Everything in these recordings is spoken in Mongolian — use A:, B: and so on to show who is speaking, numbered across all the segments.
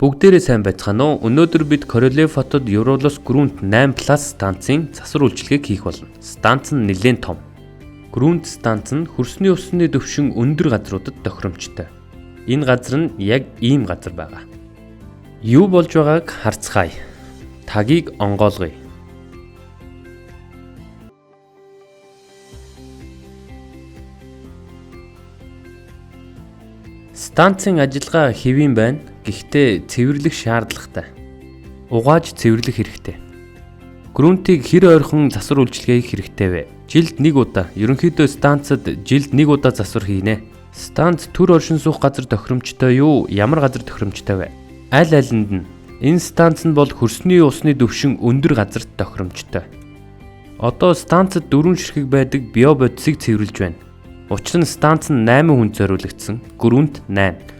A: Бүгдээрээ сайн байцгаана уу? Өнөөдөр бид Королев хотод Eurolus Grunt 8+ станцын засвар үйлчилгээг хийх болно. Станц нь нэлээд том. Grunt станц нь хөрсний усны төвшин өндөр газруудад тохиромжтой. Энэ газар нь яг ийм газар байгаа. Юу болж байгааг харцгаая. Тагийг онгоолгоё. Станцын ажиллагаа хэвийн байна. Гэхдээ цэвэрлэх шаардлагатай. Угааж цэвэрлэх хэрэгтэй. Грунтыг хэр ойрхон засвар үйлчилгээ хийх хэрэгтэй вэ? Жилд 1 удаа. Ерөнхийдөө станцад жилд 1 удаа засвар хийнэ. Станц төр оршин суух газар тохиромжтой юу? Ямар газар тохиромжтой вэ? Аль алинд нь? Энэ станц нь бол хөрсний усны төвшин өндөр газарт тохиромжтой. Одоо станцад 4 ширхэг байдаг биободисыг цэвэрлж байна. Учир нь станц нь 8 хүнд зориулагдсан. Грунт 8.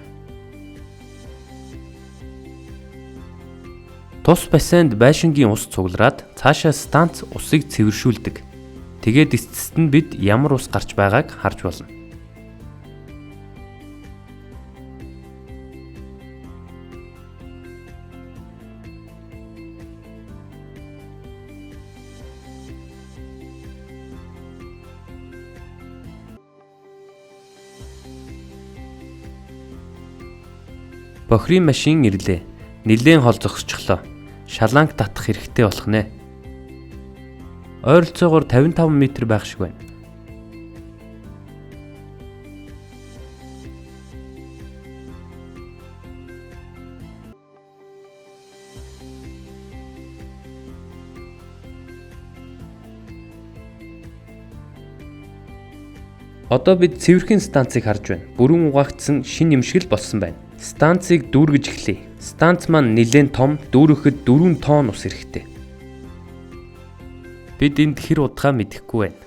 A: Тус бассейнд байшингийн ус цуглараад цаашаа станц усыг цэвэршүүлдэг. Тэгээд эцэст нь бид ямар ус гарч байгааг харж болно. Бохрын машин ирлээ. Нилээн хол зогсчихлоо. Шаланг татах хэрэгтэй болох нэ. Ойролцоогоор 55 м байх шиг байна. Одоо бид цэвэрхэн станцыг харж байна. Бүрэн угаагдсан шин нэмшигэл болсон байна. Станцыг дүүргэж эхлэе. Станц маань нэлээд том, дүүрэхэд 4 тонн ус хэрэгтэй. Бид энд хэр удаа мэдэхгүй байна.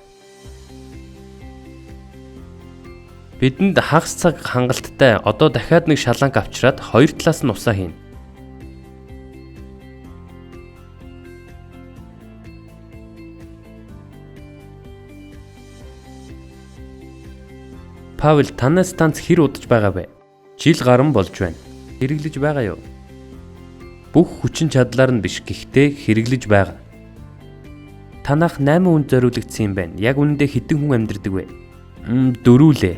A: Бидэнд хагас цаг хангалттай одоо дахиад нэг шаланг авчираад хоёр талаас нь усаа хийнэ. Павел, танай станц хэр удаж байгаа вэ? Жил гарan болж байна. Хэрэглэж байгаа юу? Бүх хүчин чадлаар нь биш гэхдээ хэрэглэж байгаа. Танах 8 хүнд зориулагдсан юм байна. Яг үнэндээ хэдэн хүн амьдардаг вэ? 4 лээ.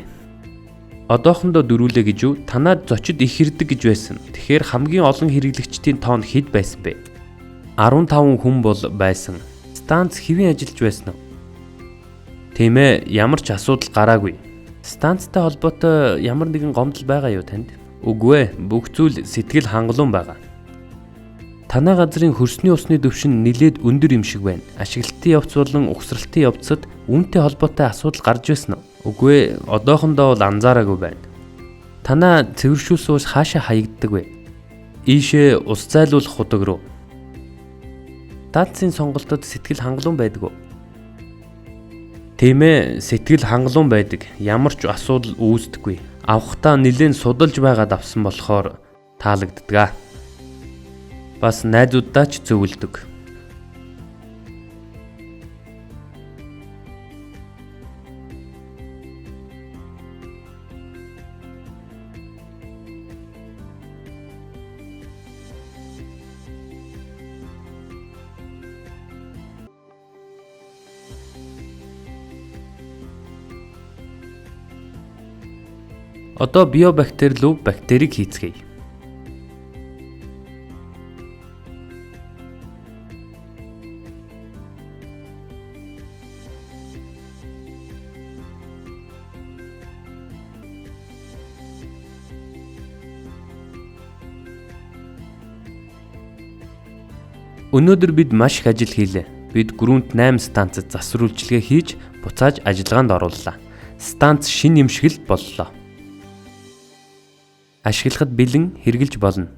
A: Одоохондоо 4 лээ гэж юу? Танаад зочид их хэрдэг гэж байсан. Тэгэхээр хамгийн олон хэрэглэгчдийн тоон хэд байсан бэ? 15 хүн бол байсан. Станц хэвэн ажиллаж байсан уу? Тийм ээ, ямар ч асуудал гараагүй. Станцтай холбоотой ямар нэгэн гомдол байгаа юу танд? Үгүй ээ, бүх зүйл сэтгэл хангалуун байгаа. Танай газрын хөрсний усны төвшин нэлээд өндөр юм шиг байна. Ашиглалтын явц болон угсралтын явцад үүнтэй холбоотой асуудал гарч байсан уу? Үгүй ээ, одоохондоо бол анзаараагүй байна. Танай цэвэршүүлсэн ус хаашаа хаягддаг вэ? Ийшээ ус зайлуулах худаг руу. Станцын сонголтод сэтгэл хангалуун байдаг уу? Тийм ээ, сэтгэл хангалуун байдаг. Ямар ч асуудал үүсдэггүй. Авахтаа нэлээд судалж байгаад авсан болохоор таалагддаг. Бас найзуудаа ч зөвлөдөг. Одоо биобактери руу бактерийг хийцгээе. Өнөөдөр бид маш их ажил хийлээ. Бид Грунт 8 станцад засвар үйлчилгээ хийж буцааж ажиллагаанд орууллаа. Станц шин нэмшигэл боллоо. Ашиглахад бэлэн хэрглэж болно.